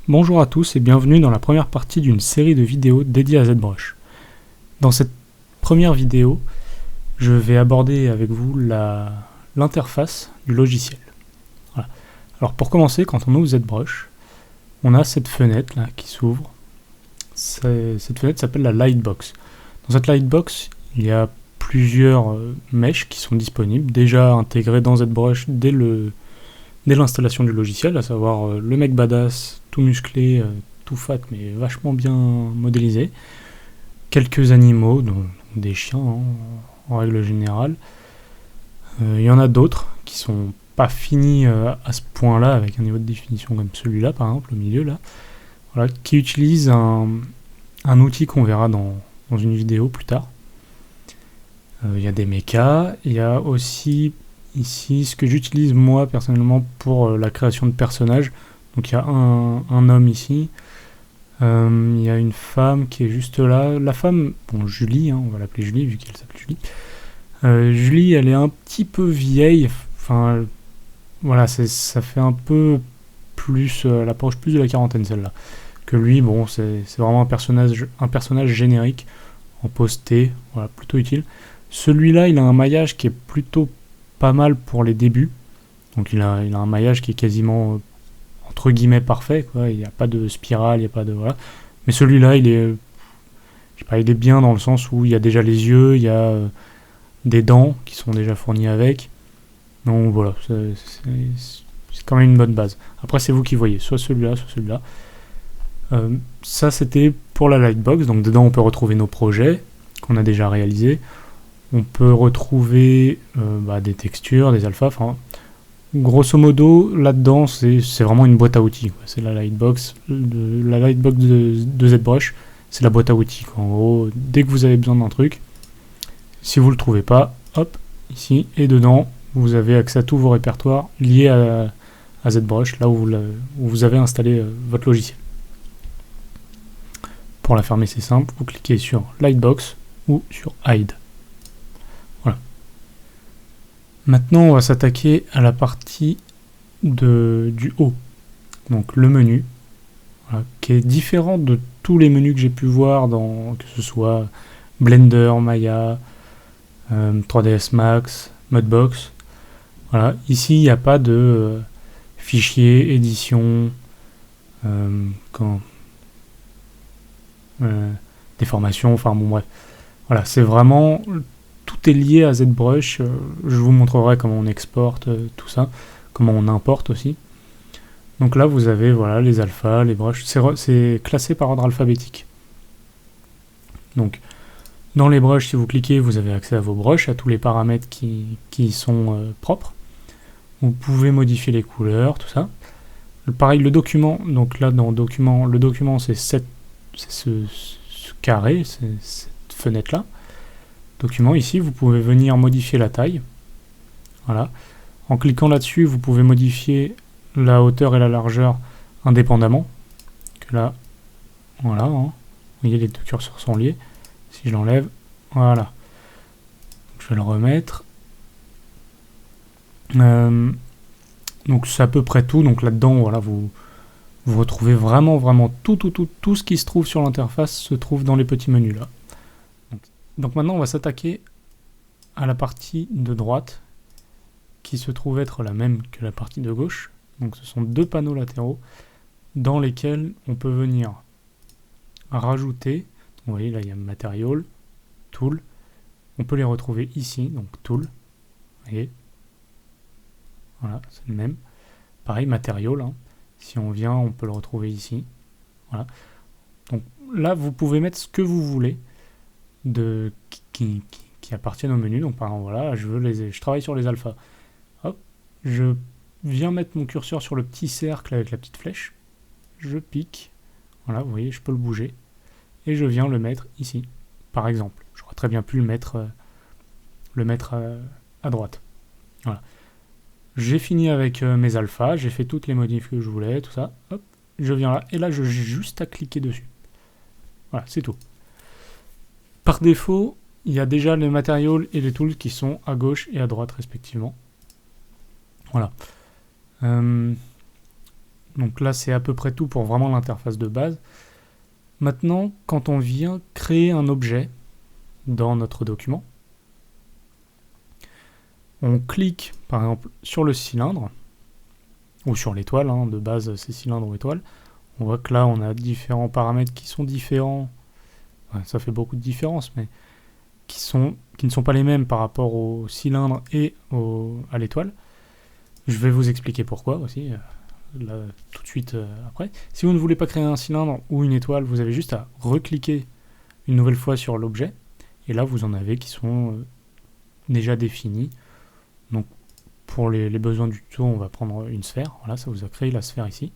Bonjour à tous et bienvenue dans la première partie d'une série de vidéos dédiées à ZBrush. Dans cette première vidéo, je vais aborder avec vous l'interface du logiciel. Voilà. Alors pour commencer, quand on ouvre ZBrush, on a cette fenêtre là qui s'ouvre. Cette fenêtre s'appelle la Lightbox. Dans cette Lightbox, il y a plusieurs mèches qui sont disponibles, déjà intégrées dans ZBrush dès l'installation du logiciel, à savoir le mec badass, tout musclé, tout fat, mais vachement bien modélisé. Quelques animaux, dont des chiens en règle générale. Il y en a d'autres qui sont pas finis à ce point-là, avec un niveau de définition comme celui-là, par exemple, au milieu, là. Voilà, qui utilisent un outil qu'on verra dans une vidéo plus tard. Il y a des mechas, il y a aussi ici ce que j'utilise moi personnellement pour la création de personnages. Donc il y a un homme ici, il y a une femme qui est juste là. La femme, bon Julie, on va l'appeler Julie vu qu'elle s'appelle Julie. Julie, elle est un petit peu vieille, enfin voilà, ça fait un peu plus, elle approche plus de la quarantaine celle-là. Que lui, bon, c'est vraiment un personnage générique en pose T, voilà, plutôt utile. Celui-là, il a un maillage qui est plutôt pas mal pour les débuts. Donc il a un maillage qui est quasiment entre guillemets parfait, quoi. Il n'y a pas de spirale, il n'y a pas de voilà. Mais celui-là, il est, je sais pas, il est bien dans le sens où il y a déjà les yeux, il y a des dents qui sont déjà fournies avec. Donc voilà, c'est quand même une bonne base. Après, c'est vous qui voyez, soit celui-là, soit celui-là. Ça, c'était pour la Lightbox. Donc dedans, on peut retrouver nos projets qu'on a déjà réalisés. On peut retrouver des textures, des alphas. Enfin, grosso modo, là-dedans, c'est vraiment une boîte à outils, quoi. C'est la Lightbox de ZBrush, c'est la boîte à outils, quoi. En gros, dès que vous avez besoin d'un truc, si vous le trouvez pas, hop, ici, et dedans, vous avez accès à tous vos répertoires liés à ZBrush, là où vous avez installé votre logiciel. Pour la fermer, c'est simple, vous cliquez sur Lightbox ou sur Hide. Voilà. Maintenant, on va s'attaquer à la partie du haut, donc le menu, voilà, qui est différent de tous les menus que j'ai pu voir, que ce soit Blender, Maya, 3ds Max, Mudbox. Voilà. Ici, il n'y a pas de fichier, édition, déformation, enfin bon bref. Voilà, c'est vraiment... Tout est lié à ZBrush, je vous montrerai comment on exporte tout ça, comment on importe aussi. Donc là vous avez voilà, les alphas, les brushes, c'est classé par ordre alphabétique. Donc dans les brushes, si vous cliquez, vous avez accès à vos brushes, à tous les paramètres qui sont propres. Vous pouvez modifier les couleurs, tout ça. Pareil, le document, donc là dans document, le document c'est ce carré, cette fenêtre là. Document, ici, vous pouvez venir modifier la taille. Voilà. En cliquant là-dessus, vous pouvez modifier la hauteur et la largeur indépendamment. Que là, voilà. Vous voyez, les deux curseurs sont liés. Si je l'enlève, voilà. Je vais le remettre. Donc c'est à peu près tout. Donc là-dedans, voilà, vous retrouvez vraiment tout ce qui se trouve sur l'interface se trouve dans les petits menus là. Donc maintenant, on va s'attaquer à la partie de droite, qui se trouve être la même que la partie de gauche. Donc ce sont deux panneaux latéraux dans lesquels on peut venir rajouter. Vous voyez, là il y a Material, Tool. On peut les retrouver ici, donc Tool. Vous voyez, voilà, c'est le même. Pareil, Material. Si on vient, on peut le retrouver ici. Voilà. Donc là, vous pouvez mettre ce que vous voulez. Qui appartiennent au menu. Donc par exemple, voilà, je travaille sur les alphas. Hop, je viens mettre mon curseur sur le petit cercle avec la petite flèche. Je pique. Voilà, vous voyez, je peux le bouger. Et je viens le mettre ici, par exemple. J'aurais très bien pu le mettre à droite. Voilà. J'ai fini avec mes alphas, j'ai fait toutes les modifs que je voulais, tout ça. Hop, je viens là, et là, j'ai juste à cliquer dessus. Voilà, c'est tout. Par défaut, il y a déjà les matériaux et les tools qui sont à gauche et à droite respectivement. Voilà. Donc là, c'est à peu près tout pour vraiment l'interface de base. Maintenant, quand on vient créer un objet dans notre document, on clique par exemple sur le cylindre, ou sur l'étoile, hein, de base c'est cylindre ou étoile. On voit que là on a différents paramètres qui sont différents, ouais, ça fait beaucoup de différences, mais qui ne sont pas les mêmes par rapport au cylindre et à l'étoile. Je vais vous expliquer pourquoi aussi, là, tout de suite après. Si vous ne voulez pas créer un cylindre ou une étoile, vous avez juste à recliquer une nouvelle fois sur l'objet, et là vous en avez qui sont déjà définis. Donc pour les besoins du tuto, on va prendre une sphère. Voilà, ça vous a créé la sphère ici.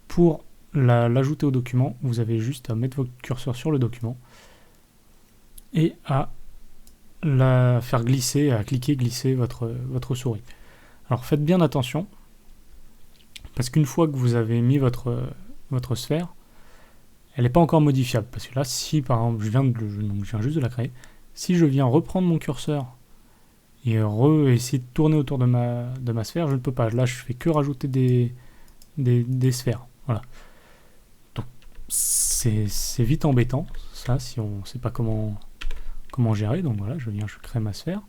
Pour l'ajouter au document, vous avez juste à mettre votre curseur sur le document et à la faire glisser, à cliquer, glisser votre souris. Alors faites bien attention, parce qu'une fois que vous avez mis votre sphère, elle n'est pas encore modifiable. Parce que là, si par exemple, je viens juste de la créer, si je viens reprendre mon curseur et essayer de tourner autour de ma sphère, je ne peux pas. Là, je fais que rajouter des sphères. Voilà. Donc, c'est vite embêtant, ça, si on ne sait pas comment gérer. Donc voilà, je crée ma sphère.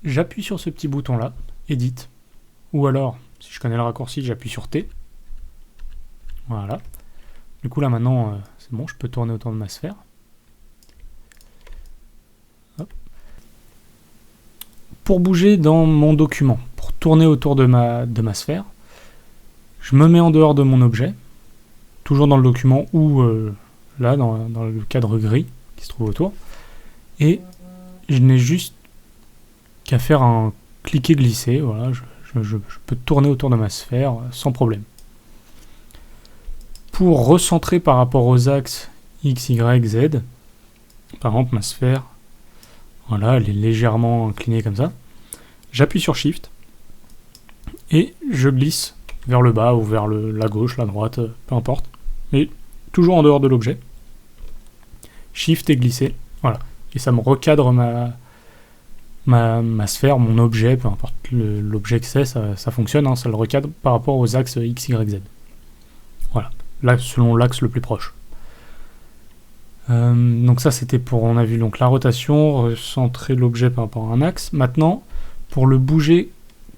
J'appuie sur ce petit bouton-là, Edit. Ou alors, si je connais le raccourci, j'appuie sur T. Voilà. Du coup, là, maintenant, c'est bon, je peux tourner autour de ma sphère. Pour bouger dans mon document, pour tourner autour de ma sphère, je me mets en dehors de mon objet, toujours dans le document ou là, dans le cadre gris qui se trouve autour, et je n'ai juste qu'à faire un cliquer-glisser, voilà, je peux tourner autour de ma sphère sans problème. Pour recentrer par rapport aux axes X, Y, Z, par exemple ma sphère, voilà, elle est légèrement inclinée comme ça. J'appuie sur Shift et je glisse vers le bas ou vers la gauche, la droite, peu importe. Mais toujours en dehors de l'objet. Shift et glisser, voilà. Et ça me recadre ma sphère, mon objet, peu importe l'objet que c'est, ça fonctionne, hein, ça le recadre par rapport aux axes X, Y, Z. Voilà, là, selon l'axe le plus proche. Donc ça c'était pour, on a vu donc la rotation, recentrer l'objet par rapport à un axe. Maintenant, pour le bouger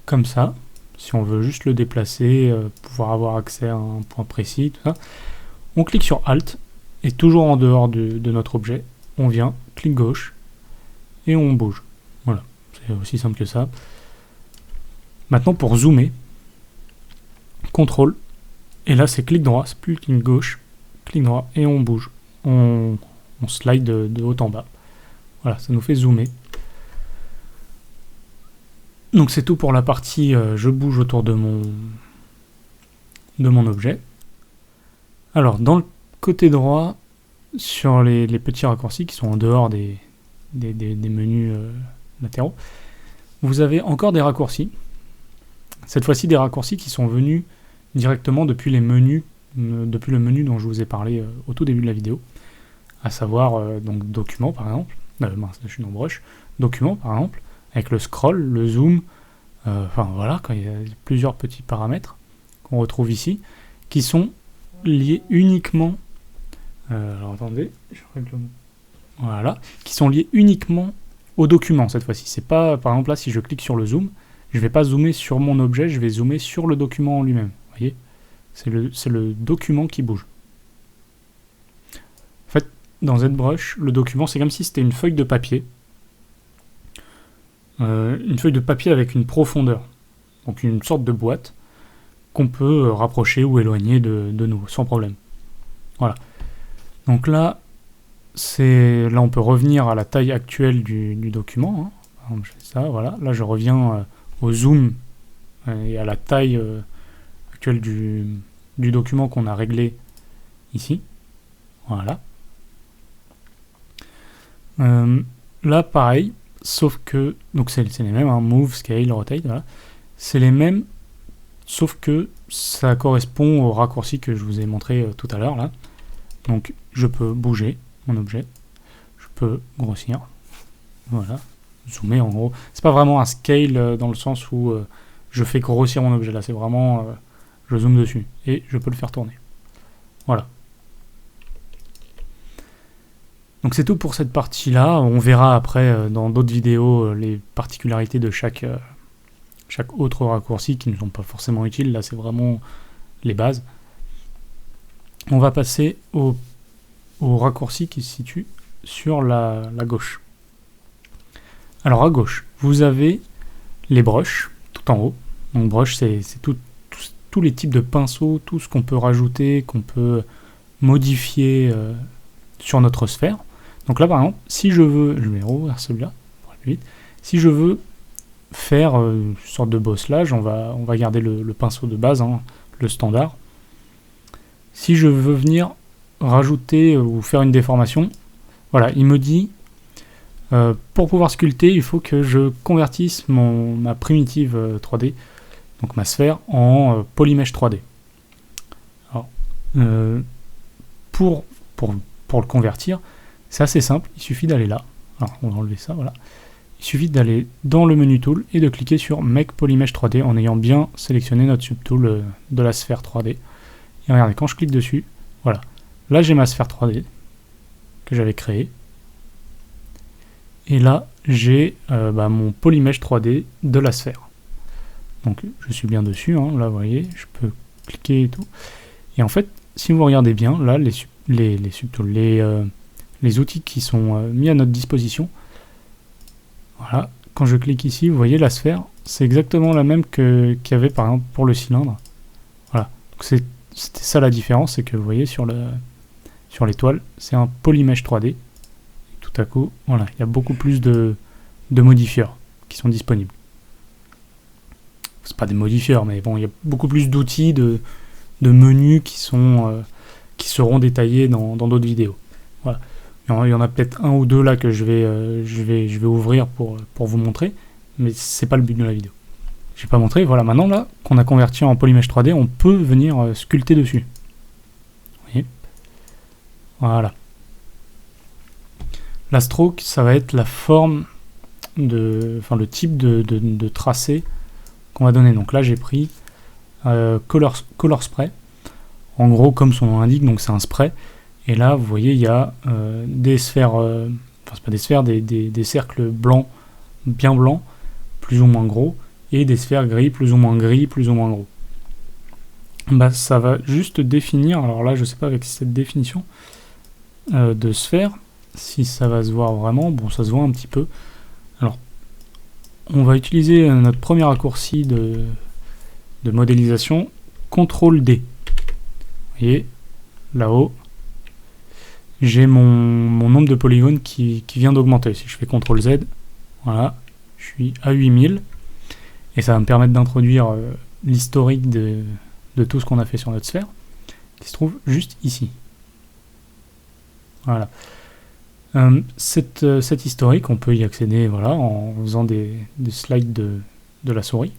comme ça, si on veut juste le déplacer, pouvoir avoir accès à un point précis, tout ça, on clique sur Alt, et toujours en dehors de notre objet, on vient, clic gauche, et on bouge. Voilà, c'est aussi simple que ça. Maintenant pour zoomer, CTRL, et là c'est clic droit, c'est plus clic gauche, clic droit, et on bouge. On slide de haut en bas. Voilà, ça nous fait zoomer. Donc c'est tout pour la partie je bouge autour de mon objet. Alors dans le côté droit, sur les petits raccourcis qui sont en dehors des menus latéraux, vous avez encore des raccourcis. Cette fois-ci des raccourcis qui sont venus directement depuis les menus, depuis le menu dont je vous ai parlé au tout début de la vidéo, à savoir donc document par exemple, mince, je suis dans Brush, document par exemple, avec le scroll, le zoom, enfin voilà, quand il y a plusieurs petits paramètres qu'on retrouve ici, qui sont liés uniquement, alors attendez, je règle le mot, voilà, qui sont liés uniquement au document cette fois-ci. C'est pas, par exemple là, si je clique sur le zoom, je vais pas zoomer sur mon objet, je vais zoomer sur le document en lui-même, vous voyez, c'est le document qui bouge. En fait, dans ZBrush, le document, c'est comme si c'était une feuille de papier. Une feuille de papier avec une profondeur. Donc une sorte de boîte qu'on peut rapprocher ou éloigner de nous, sans problème. Voilà. Donc là, on peut revenir à la taille actuelle du document. Hein. Par exemple, je fais ça, voilà. Là, je reviens au zoom et à la taille actuelle du document qu'on a réglé ici. Voilà. Là, pareil, sauf que, donc c'est les mêmes, hein, move, scale, rotate, voilà. C'est les mêmes, sauf que ça correspond au raccourci que je vous ai montré tout à l'heure, là. Donc, je peux bouger mon objet, je peux grossir, voilà, zoomer en gros. C'est pas vraiment un scale dans le sens où je fais grossir mon objet, là, c'est vraiment je zoome dessus et je peux le faire tourner. Voilà. Donc c'est tout pour cette partie-là. On verra après dans d'autres vidéos les particularités de chaque autre raccourci qui ne sont pas forcément utiles. Là, c'est vraiment les bases. On va passer au raccourci qui se situe sur la gauche. Alors à gauche, vous avez les brushes tout en haut. Donc brush, c'est tous les types de pinceaux, tout ce qu'on peut rajouter, qu'on peut modifier sur notre sphère. Donc là par exemple, si je veux, je vais rouvrir celui-là pour aller plus vite. Si je veux faire une sorte de bosselage, on va garder le pinceau de base, hein, le standard. Si je veux venir rajouter ou faire une déformation, voilà, il me dit pour pouvoir sculpter, il faut que je convertisse ma primitive 3D, donc ma sphère, en Polymesh 3D. Alors, pour le convertir, c'est assez simple, il suffit d'aller là. Alors, on va enlever ça, voilà. Il suffit d'aller dans le menu tool et de cliquer sur Make Polymesh 3D en ayant bien sélectionné notre subtool de la sphère 3D. Et regardez, quand je clique dessus, voilà. Là, j'ai ma sphère 3D que j'avais créée. Et là, j'ai mon Polymesh 3D de la sphère. Donc, je suis bien dessus. Hein, là, vous voyez, je peux cliquer et tout. Et en fait, si vous regardez bien, là, les subtools, les outils qui sont mis à notre disposition, voilà, quand je clique ici, vous voyez la sphère, c'est exactement la même qu'il y avait par exemple pour le cylindre. Voilà, donc c'était ça la différence, c'est que vous voyez sur l'étoile, c'est un Polymesh 3D. Et tout à coup, voilà, il y a beaucoup plus de modifieurs qui sont disponibles. C'est pas des modifieurs, mais bon, il y a beaucoup plus d'outils, de menus qui seront détaillés dans d'autres vidéos. Voilà. Il y en a peut-être un ou deux là que je vais ouvrir pour vous montrer, mais c'est pas le but de la vidéo. Je vais pas montrer, voilà, maintenant là, qu'on a converti en Polymesh 3D, on peut venir sculpter dessus. Vous voyez ? Voilà. La stroke, ça va être la forme le type de tracé qu'on va donner. Donc là, j'ai pris Color Spray. En gros, comme son nom l'indique, donc c'est un spray. Et là, vous voyez, il y a des sphères, c'est pas des sphères, des cercles blancs, bien blancs, plus ou moins gros, et des sphères gris, plus ou moins gros. Ça va juste définir, alors là, je sais pas avec cette définition de sphère, si ça va se voir vraiment, bon, ça se voit un petit peu. Alors, on va utiliser notre premier raccourci de modélisation, CTRL D. Vous voyez, là-haut, j'ai mon nombre de polygones qui vient d'augmenter. Si je fais CTRL Z, voilà, je suis à 8000. Et ça va me permettre d'introduire l'historique de tout ce qu'on a fait sur notre sphère, qui se trouve juste ici. Voilà. Cet historique, on peut y accéder voilà, en faisant des slides de la souris,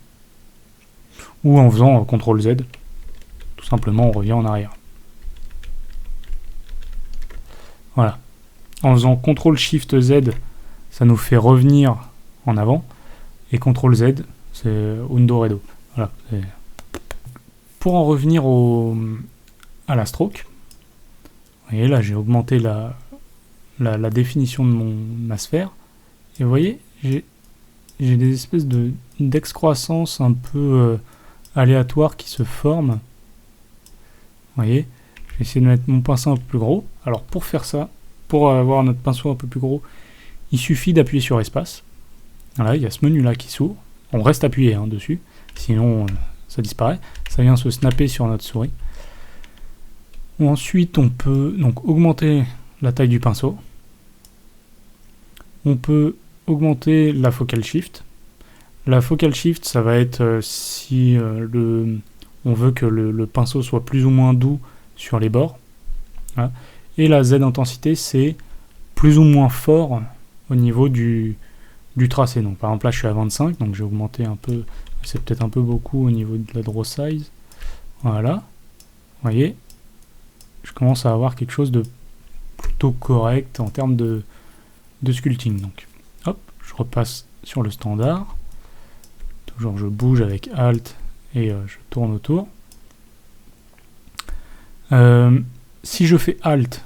ou en faisant CTRL Z. Tout simplement, on revient en arrière. Voilà. En faisant CTRL-SHIFT Z, ça nous fait revenir en avant. Et CTRL Z, c'est Undo Redo. Voilà. Pour en revenir à la stroke, vous voyez là, j'ai augmenté la définition de ma sphère. Et vous voyez, j'ai des espèces d'excroissance un peu aléatoires qui se forment. Vous voyez, je vais essayer de mettre mon pinceau un peu plus gros. Alors pour faire ça, pour avoir notre pinceau un peu plus gros, il suffit d'appuyer sur espace. Voilà, il y a ce menu là qui s'ouvre. On reste appuyé dessus, sinon ça disparaît. Ça vient se snapper sur notre souris. Ensuite, on peut donc augmenter la taille du pinceau. On peut augmenter la focal shift. La focal shift, ça va être si on veut que le pinceau soit plus ou moins doux sur les bords. Voilà. Et la Z intensité, c'est plus ou moins fort au niveau du tracé. Donc par exemple là je suis à 25, donc j'ai augmenté un peu, c'est peut-être un peu beaucoup au niveau de la draw size. Voilà. Vous voyez, je commence à avoir quelque chose de plutôt correct en termes de sculpting. Donc hop, je repasse sur le standard. Toujours je bouge avec Alt et je tourne autour. Si je fais Alt,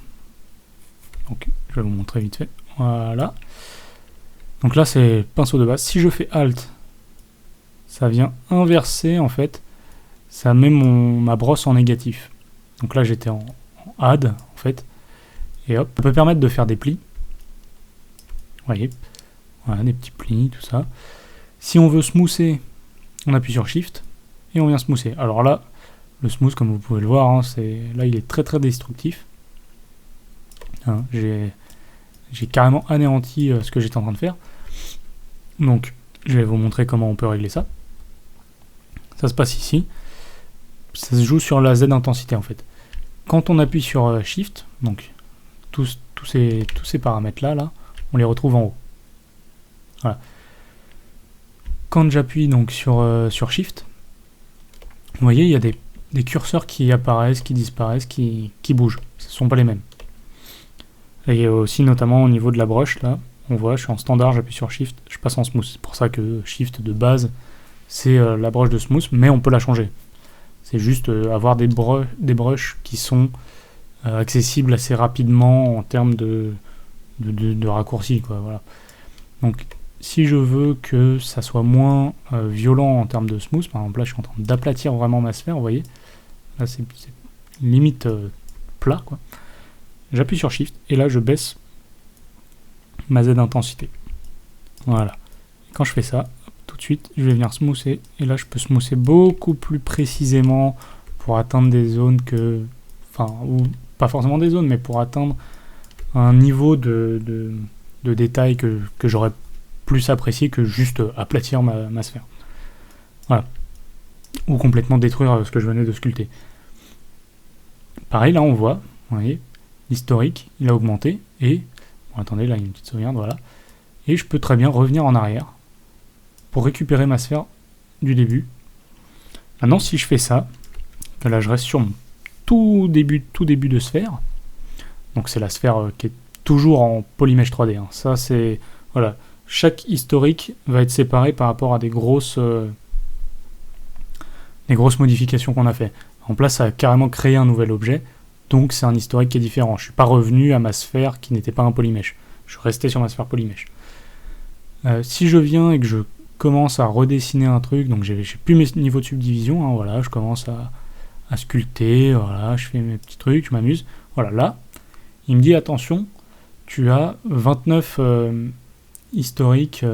donc je vais vous montrer vite fait, voilà. Donc là c'est pinceau de base. Si je fais Alt, ça vient inverser en fait, ça met ma brosse en négatif. Donc là j'étais en Add en fait, et hop, ça peut permettre de faire des plis. Vous voyez, voilà, des petits plis, tout ça. Si on veut smoother, on appuie sur Shift et on vient smoother. Alors là, le smooth, comme vous pouvez le voir, hein, là il est très très destructif. Hein, j'ai carrément anéanti ce que j'étais en train de faire. Donc je vais vous montrer comment on peut régler ça. Ça se passe ici. Ça se joue sur la Z intensité en fait. Quand on appuie sur Shift, donc tous ces paramètres là, on les retrouve en haut. Voilà. Quand j'appuie donc sur Shift, vous voyez, il y a des curseurs qui apparaissent, qui disparaissent, qui bougent. Ce ne sont pas les mêmes. Et aussi notamment au niveau de la broche, là, on voit, je suis en standard, j'appuie sur Shift, je passe en smooth. C'est pour ça que Shift de base, c'est la broche de smooth, mais on peut la changer. C'est juste avoir des brushes qui sont accessibles assez rapidement en termes de raccourcis, quoi, voilà. Donc, si je veux que ça soit moins violent en termes de smooth, par exemple là je suis en train d'aplatir vraiment ma sphère, vous voyez, là c'est limite plat, quoi. J'appuie sur Shift et là je baisse ma Z intensité. Voilà. Et quand je fais ça, tout de suite je vais venir smoother et là je peux smoother beaucoup plus précisément pour atteindre des zones ou pas forcément des zones, mais pour atteindre un niveau de détail que j'aurais plus apprécié que juste aplatir ma sphère. Voilà. Ou complètement détruire ce que je venais de sculpter. Pareil, là on voit, vous voyez, l'historique, il a augmenté, et, bon, attendez, là il y a une petite sauvegarde, voilà, et je peux très bien revenir en arrière pour récupérer ma sphère du début. Maintenant, si je fais ça, là je reste sur mon tout début de sphère, donc c'est la sphère qui est toujours en Polymesh 3D, hein. Ça c'est, voilà, chaque historique va être séparé par rapport à des grosses modifications qu'on a fait. En place, ça a carrément créé un nouvel objet, donc c'est un historique qui est différent. Je ne suis pas revenu à ma sphère qui n'était pas un Polymesh. Je suis resté sur ma sphère Polymesh. Si je viens et que je commence à redessiner un truc, donc j'ai plus mes niveaux de subdivision, hein, voilà, je commence à sculpter, voilà, je fais mes petits trucs, je m'amuse. Voilà, là, il me dit attention, tu as 29 historiques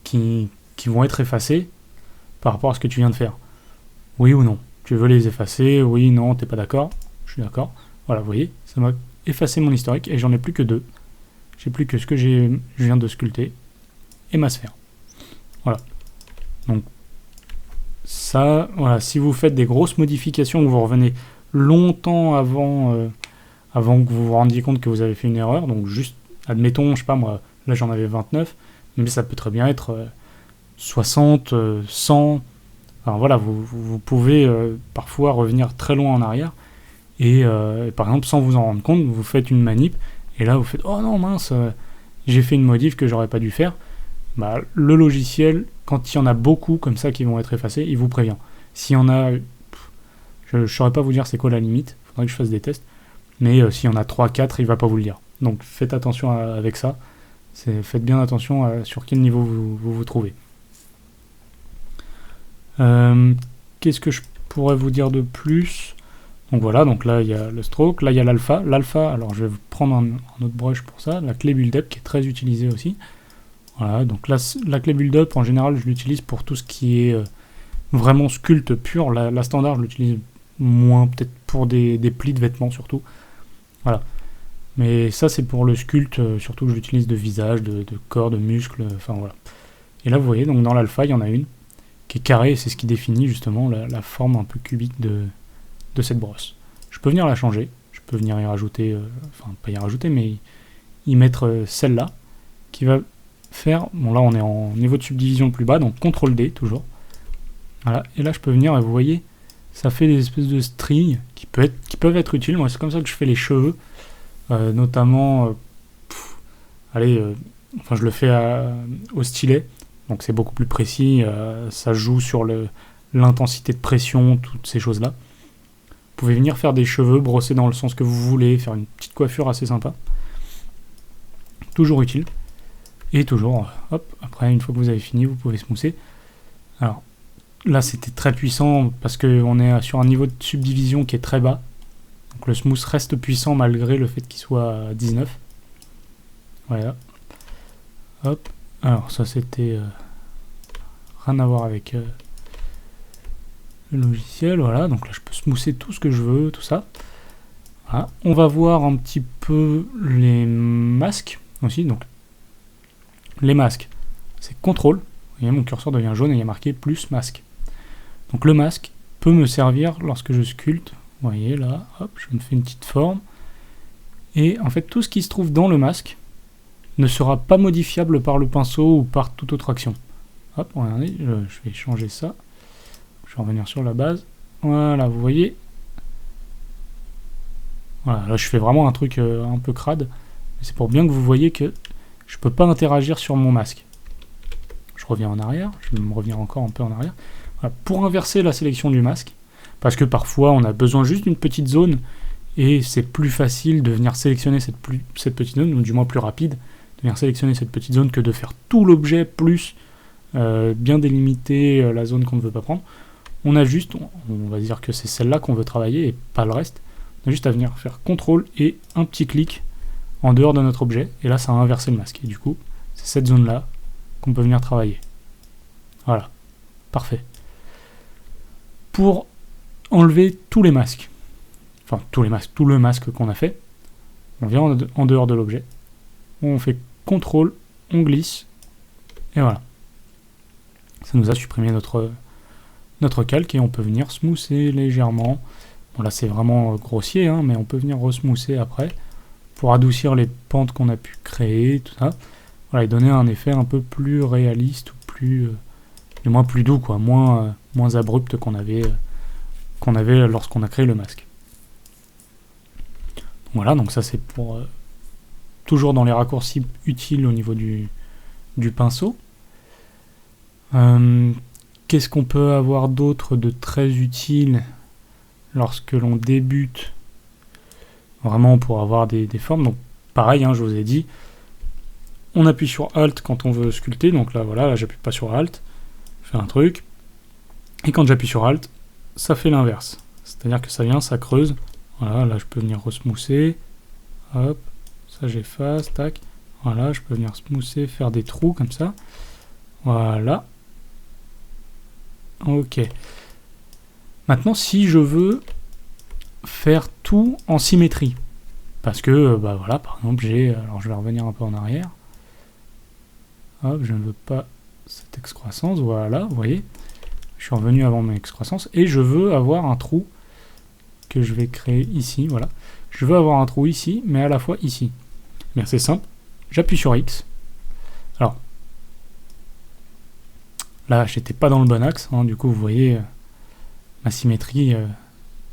qui vont être effacés par rapport à ce que tu viens de faire. Oui ou non? Tu veux les effacer? Oui, non, t'es pas d'accord? Je suis d'accord. Voilà, vous voyez, ça m'a effacé mon historique et j'en ai plus que 2. J'ai plus que ce que je viens de sculpter et ma sphère. Voilà. Donc, ça, voilà, si vous faites des grosses modifications, que vous revenez longtemps avant que vous vous rendiez compte que vous avez fait une erreur, donc juste, admettons, je sais pas moi, là j'en avais 29, mais ça peut très bien être 60, 100, enfin voilà, vous pouvez parfois revenir très loin en arrière, et par exemple, sans vous en rendre compte, vous faites une manip, et là vous faites « Oh non, mince, j'ai fait une modif que j'aurais pas dû faire », bah, le logiciel, quand il y en a beaucoup comme ça qui vont être effacés, il vous prévient. S'il y en a, je ne saurais pas vous dire c'est quoi la limite, il faudrait que je fasse des tests, mais s'il y en a 3-4, il ne va pas vous le dire. Donc faites attention avec ça, faites bien attention sur quel niveau vous trouvez. Qu'est-ce que je pourrais vous dire de plus? Donc voilà, donc là il y a le stroke, là il y a l'alpha. L'alpha, alors je vais vous prendre un autre brush pour ça, la clé build-up qui est très utilisée aussi. Voilà, donc là, la clé build-up en général je l'utilise pour tout ce qui est vraiment sculpte pur. La standard je l'utilise moins, peut-être pour des plis de vêtements surtout. Voilà. Mais ça c'est pour le sculpte, surtout que je l'utilise de visage, de corps, de muscles, enfin voilà. Et là vous voyez, donc dans l'alpha il y en a une qui est carrée, c'est ce qui définit justement la forme un peu cubique de cette brosse. Je peux venir la changer, je peux venir y rajouter, enfin pas y rajouter, mais y mettre celle-là, qui va faire, bon là on est en niveau de subdivision le plus bas, donc CTRL D toujours. Voilà, et là je peux venir, et vous voyez, ça fait des espèces de strings qui peuvent être utiles. Moi c'est comme ça que je fais les cheveux, notamment, enfin je le fais au stylet, donc c'est beaucoup plus précis, ça joue sur l'intensité de pression, toutes ces choses-là, pouvez venir faire des cheveux, brosser dans le sens que vous voulez, faire une petite coiffure assez sympa. Toujours utile. Et toujours, hop, après, une fois que vous avez fini, vous pouvez smoother. Alors, là, c'était très puissant parce qu'on est sur un niveau de subdivision qui est très bas. Donc le smooth reste puissant malgré le fait qu'il soit à 19. Voilà. Hop. Alors, ça, c'était rien à voir avec le logiciel. Voilà, donc là, je peux smoother tout ce que je veux, tout ça. Voilà. On va voir un petit peu les masques aussi. Donc, les masques, c'est contrôle. Vous voyez, mon curseur devient jaune et il y a marqué plus masque. Donc le masque peut me servir lorsque je sculpte. Vous voyez là, hop, je me fais une petite forme. Et en fait, tout ce qui se trouve dans le masque ne sera pas modifiable par le pinceau ou par toute autre action. Hop, regardez, je vais changer ça. Je vais revenir sur la base. Voilà, vous voyez. Voilà, là je fais vraiment un truc un peu crade. C'est pour bien que vous voyez que je peux pas interagir sur mon masque. Je reviens en arrière, je vais me revenir encore un peu en arrière. Voilà, pour inverser la sélection du masque, parce que parfois on a besoin juste d'une petite zone et c'est plus facile de venir sélectionner cette petite zone, ou du moins plus rapide, de venir sélectionner cette petite zone que de faire tout l'objet plus bien délimiter la zone qu'on ne veut pas prendre. On a juste, on va dire que c'est celle-là qu'on veut travailler et pas le reste. On a juste à venir faire CTRL et un petit clic en dehors de notre objet, et là ça a inversé le masque. Et du coup, c'est cette zone-là qu'on peut venir travailler. Voilà, parfait. Pour enlever tous les masques, enfin tous les masques, tout le masque qu'on a fait, on vient en dehors de l'objet, on fait CTRL, on glisse, et voilà. Ça nous a supprimé notre calque, et on peut venir smoother légèrement. Bon là c'est vraiment grossier, hein, mais on peut venir resmoother après, pour adoucir les pentes qu'on a pu créer, tout ça. Voilà, et donner un effet un peu plus réaliste, ou plus, du moins plus doux, quoi, moins abrupt qu'on avait lorsqu'on a créé le masque. Voilà, donc ça c'est pour toujours dans les raccourcis utiles au niveau du pinceau. Qu'est-ce qu'on peut avoir d'autre de très utile lorsque l'on débute vraiment pour avoir des formes? Donc pareil, hein, je vous ai dit, on appuie sur Alt quand on veut sculpter, donc là voilà, là j'appuie pas sur Alt, je fais un truc, et quand j'appuie sur Alt, ça fait l'inverse, c'est-à-dire que ça vient, ça creuse, voilà, là je peux venir resmoother, hop, ça j'efface, tac, voilà, je peux venir smoother, faire des trous comme ça, voilà, ok. Maintenant, si je veux faire tout en symétrie, parce que, bah voilà, par exemple, alors je vais revenir un peu en arrière, hop, je ne veux pas cette excroissance, voilà, vous voyez, je suis revenu avant mon excroissance, et je veux avoir un trou que je vais créer ici, voilà, je veux avoir un trou ici, mais à la fois ici. Bien, c'est simple, j'appuie sur X, alors, là, j'étais pas dans le bon axe, hein, du coup, vous voyez, ma symétrie,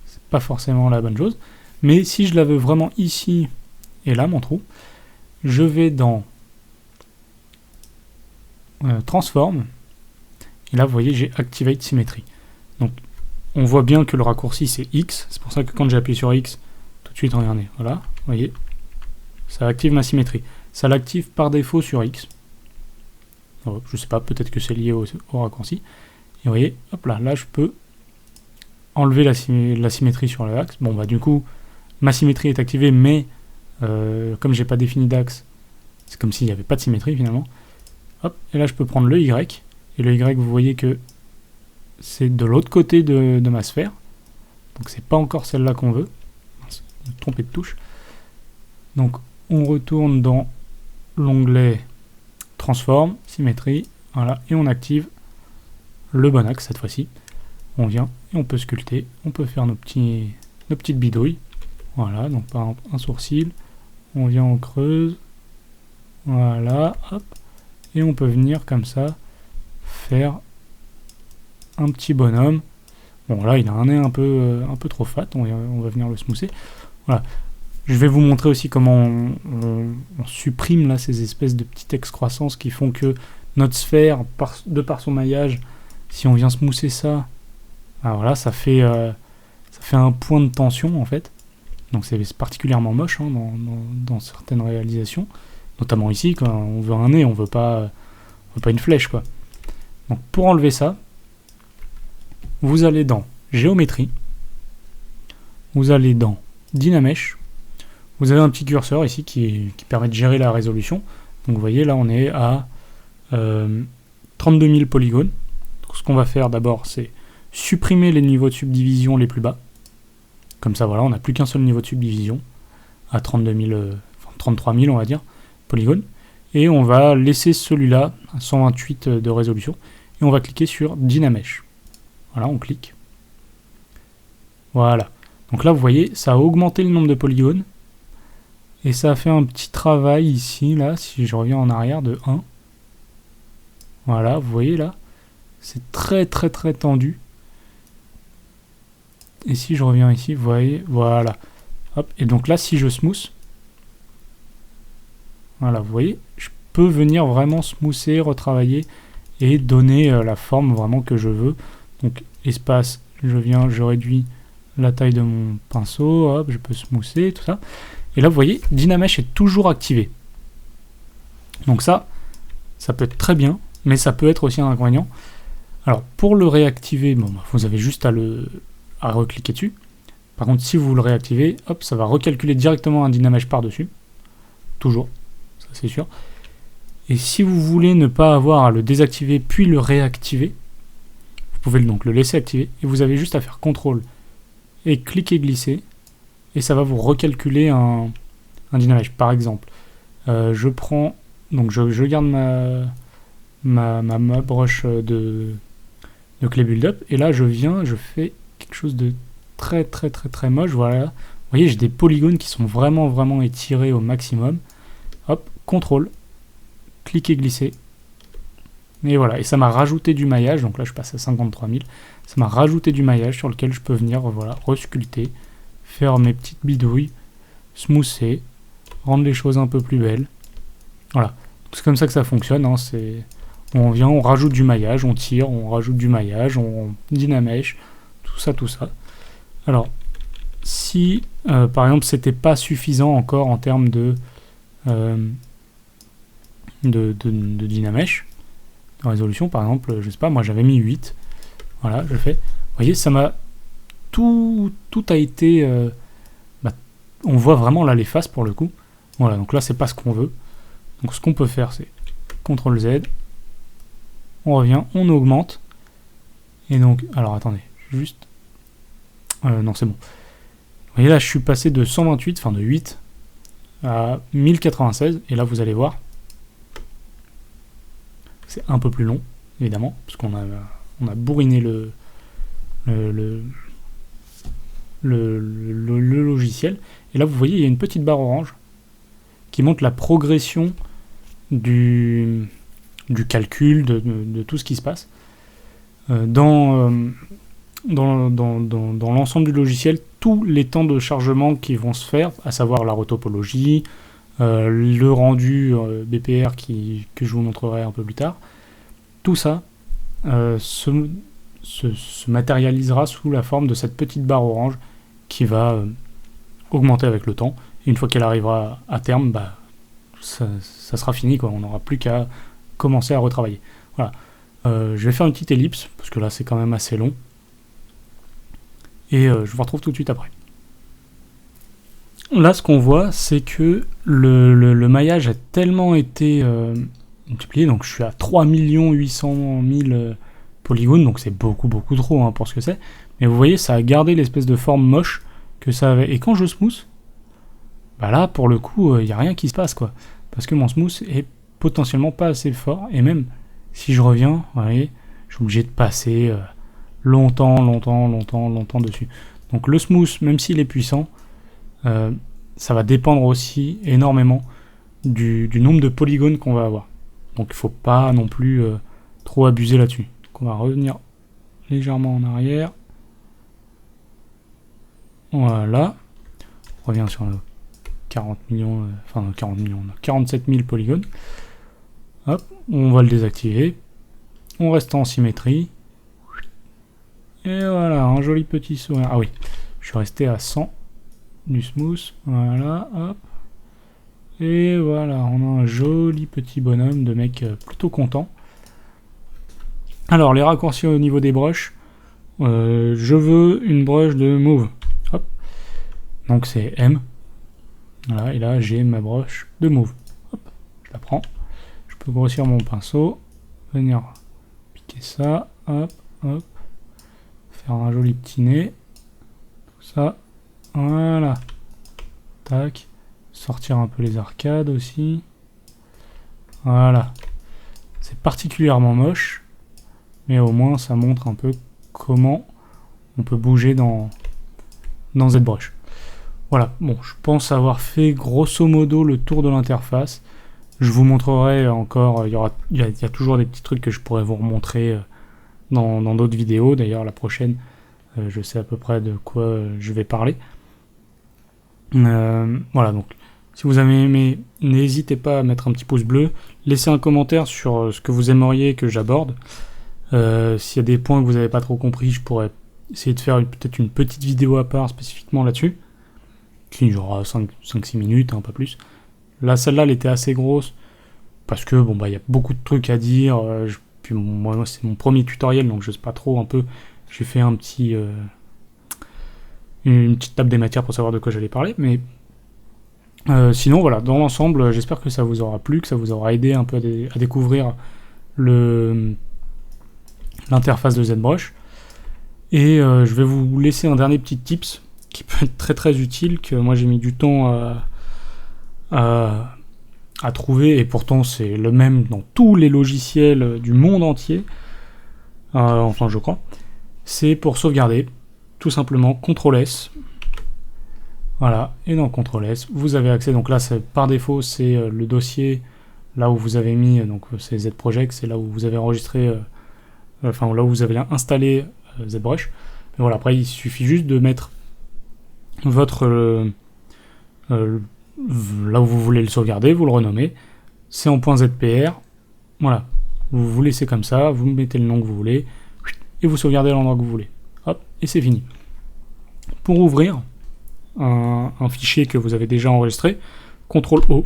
c'est pas forcément la bonne chose, mais si je la veux vraiment ici, et là, mon trou, je vais dans Transform, et là, vous voyez, j'ai Activate Symmetry. Donc, on voit bien que le raccourci, c'est X, c'est pour ça que quand j'appuie sur X, tout de suite, regardez, voilà, vous voyez, ça active ma symétrie. Ça l'active par défaut sur X. Alors, je sais pas, peut-être que c'est lié au raccourci. Et vous voyez, hop là, je peux enlever la symétrie sur l'axe. Bon, bah du coup, ma symétrie est activée, mais comme j'ai pas défini d'axe, c'est comme s'il n'y avait pas de symétrie finalement. Hop, et là je peux prendre le Y, et le Y, vous voyez que c'est de l'autre côté de ma sphère, donc c'est pas encore celle-là qu'on veut. Je me suis trompé de touche. Donc on retourne dans l'onglet Transform, Symétrie, voilà, et on active le bon axe cette fois-ci. On vient et on peut sculpter, on peut faire nos petites bidouilles. Voilà, donc par exemple un sourcil, on vient, on creuse, voilà, hop, et on peut venir comme ça faire un petit bonhomme. Bon là, il a un nez un peu trop fat, on va venir le smoother. Voilà. Je vais vous montrer aussi comment on supprime là ces espèces de petites excroissances qui font que notre sphère, de par son maillage, si on vient smoother ça, ah voilà, ça fait ça fait un point de tension en fait. Donc c'est particulièrement moche hein, dans certaines réalisations, notamment ici quand on veut un nez, on veut pas une flèche quoi. Donc pour enlever ça, vous allez dans géométrie, vous allez dans Dynamesh, vous avez un petit curseur ici qui permet de gérer la résolution. Donc vous voyez là on est à 32 000 polygones. Donc, ce qu'on va faire d'abord c'est supprimer les niveaux de subdivision les plus bas. Comme ça voilà, on n'a plus qu'un seul niveau de subdivision à 33 000 on va dire polygones. Et on va laisser celui-là à 128 de résolution. Et on va cliquer sur Dynamesh. Voilà, on clique. Voilà. Donc là, vous voyez, ça a augmenté le nombre de polygones. Et ça a fait un petit travail ici, là, si je reviens en arrière, de 1. Voilà, vous voyez là. C'est très très très tendu. Et si je reviens ici, vous voyez, voilà. Hop. Et donc là, si je smooth, voilà, vous voyez, je peux venir vraiment smoother, retravailler et donner la forme vraiment que je veux. Donc espace, je réduis la taille de mon pinceau, hop, je peux smoother, tout ça. Et là, vous voyez, Dynamesh est toujours activé. Donc ça peut être très bien, mais ça peut être aussi un inconvénient. Alors, pour le réactiver, bon, vous avez juste à recliquer dessus. Par contre, si vous le réactivez, hop, ça va recalculer directement un Dynamesh par-dessus. Toujours, ça c'est sûr. Et si vous voulez ne pas avoir à le désactiver puis le réactiver, vous pouvez donc le laisser activer et vous avez juste à faire CTRL et cliquer glisser et ça va vous recalculer un Dynamesh. Par exemple, je prends, donc je garde ma brush de clé build-up et là je fais quelque chose de très très très très moche. Voilà, vous voyez j'ai des polygones qui sont vraiment vraiment étirés au maximum. Hop, CTRL, cliquer glisser et voilà, et ça m'a rajouté du maillage. Donc là je passe à 53 000, ça m'a rajouté du maillage sur lequel je peux venir voilà, resculpter, faire mes petites bidouilles, smoother, rendre les choses un peu plus belles. Voilà, c'est comme ça que ça fonctionne hein, on vient, on rajoute du maillage, on tire, on rajoute du maillage, on Dynamesh, tout ça. Alors si par exemple c'était pas suffisant encore en termes de Dynamesh de résolution, par exemple, je sais pas, moi j'avais mis 8, voilà, je fais, vous voyez, ça m'a tout a été on voit vraiment là les faces pour le coup, voilà, donc là c'est pas ce qu'on veut. Donc ce qu'on peut faire c'est CTRL Z, on revient, on augmente, et donc, alors attendez, juste, non c'est bon, vous voyez là je suis passé de 128, enfin de 8 à 1096, et là vous allez voir, c'est un peu plus long, évidemment, parce qu'on a bourriné le logiciel. Et là, vous voyez, il y a une petite barre orange qui montre la progression du calcul, de tout ce qui se passe. Dans l'ensemble du logiciel, tous les temps de chargement qui vont se faire, à savoir la retopologie, le rendu BPR que je vous montrerai un peu plus tard, tout ça se matérialisera sous la forme de cette petite barre orange qui va augmenter avec le temps. Et une fois qu'elle arrivera à terme, ça sera fini, quoi. On n'aura plus qu'à commencer à retravailler. Voilà. Je vais faire une petite ellipse, parce que là c'est quand même assez long. Et je vous retrouve tout de suite après. Là, ce qu'on voit, c'est que le maillage a tellement été multiplié, donc je suis à 3 800 000 polygones, donc c'est beaucoup trop hein, pour ce que c'est. Mais vous voyez, ça a gardé l'espèce de forme moche que ça avait. Et quand je smooth, là, pour le coup, il n'y a rien qui se passe, quoi. Parce que mon smooth est potentiellement pas assez fort, et même si je reviens, vous voyez, je suis obligé de passer longtemps dessus. Donc le smooth, même s'il est puissant, ça va dépendre aussi énormément du nombre de polygones qu'on va avoir. Donc il ne faut pas non plus trop abuser là-dessus. Donc on va revenir légèrement en arrière. Voilà. On revient sur 47 000 polygones. Hop, on va le désactiver. On reste en symétrie. Et voilà, un joli petit sourire. Ah oui. Je suis resté à 100 du smooth. Voilà, hop. Et voilà, on a un joli petit bonhomme de mec plutôt content. Alors, les raccourcis au niveau des brushes. Je veux une brush de move. Hop. Donc c'est M. Voilà, et là j'ai ma brush de move. Hop, je la prends. Je peux grossir mon pinceau. Venir piquer ça. Hop, hop. Faire un joli petit nez. Tout ça. Voilà. Tac. Sortir un peu les arcades aussi. Voilà. C'est particulièrement moche. Mais au moins ça montre un peu comment on peut bouger dans ZBrush. Voilà, bon, je pense avoir fait grosso modo le tour de l'interface. Je vous montrerai encore, il y a toujours des petits trucs que je pourrais vous remontrer dans d'autres vidéos. D'ailleurs, la prochaine, je sais à peu près de quoi je vais parler. Voilà, donc, si vous avez aimé, n'hésitez pas à mettre un petit pouce bleu. Laissez un commentaire sur ce que vous aimeriez que j'aborde. S'il y a des points que vous n'avez pas trop compris, je pourrais essayer de faire peut-être une petite vidéo à part spécifiquement là-dessus, qui durera 5-6 minutes, pas plus. Là, celle-là, elle était assez grosse, parce que bon, bah, y a beaucoup de trucs à dire. Puis moi, c'est mon premier tutoriel, donc je sais pas trop un peu. J'ai fait une petite table des matières pour savoir de quoi j'allais parler, mais sinon, voilà, dans l'ensemble, j'espère que ça vous aura plu, que ça vous aura aidé un peu à découvrir l'interface de ZBrush. Et je vais vous laisser un dernier petit tips qui peut être très très utile, que moi j'ai mis du temps à trouver, et pourtant c'est le même dans tous les logiciels du monde entier, enfin je crois. C'est pour sauvegarder, tout simplement CTRL-S. Voilà, et dans CTRL-S, vous avez accès, donc là par défaut c'est le dossier, là où vous avez mis, donc c'est ZProject, c'est là où vous avez enregistré, enfin là où vous avez installé ZBrush. Mais voilà, après il suffit juste de mettre votre là où vous voulez le sauvegarder, vous le renommez, c'est en .zpr, voilà, vous laissez comme ça, vous mettez le nom que vous voulez, et vous sauvegardez l'endroit que vous voulez, hop, et c'est fini. Pour ouvrir un fichier que vous avez déjà enregistré, CTRL O,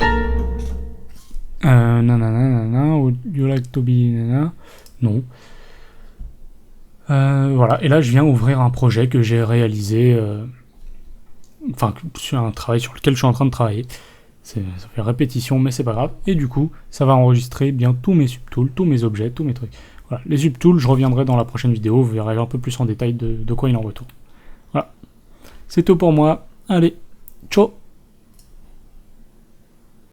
nanana, would you like to be, nanana, non. Voilà, et là je viens ouvrir un projet que j'ai réalisé, enfin sur un travail sur lequel je suis en train de travailler. Ça fait répétition, mais c'est pas grave. Et du coup, ça va enregistrer bien tous mes subtools, tous mes objets, tous mes trucs. Voilà, les subtools, je reviendrai dans la prochaine vidéo, vous verrez un peu plus en détail de quoi il en retourne. Voilà, c'est tout pour moi. Allez, ciao.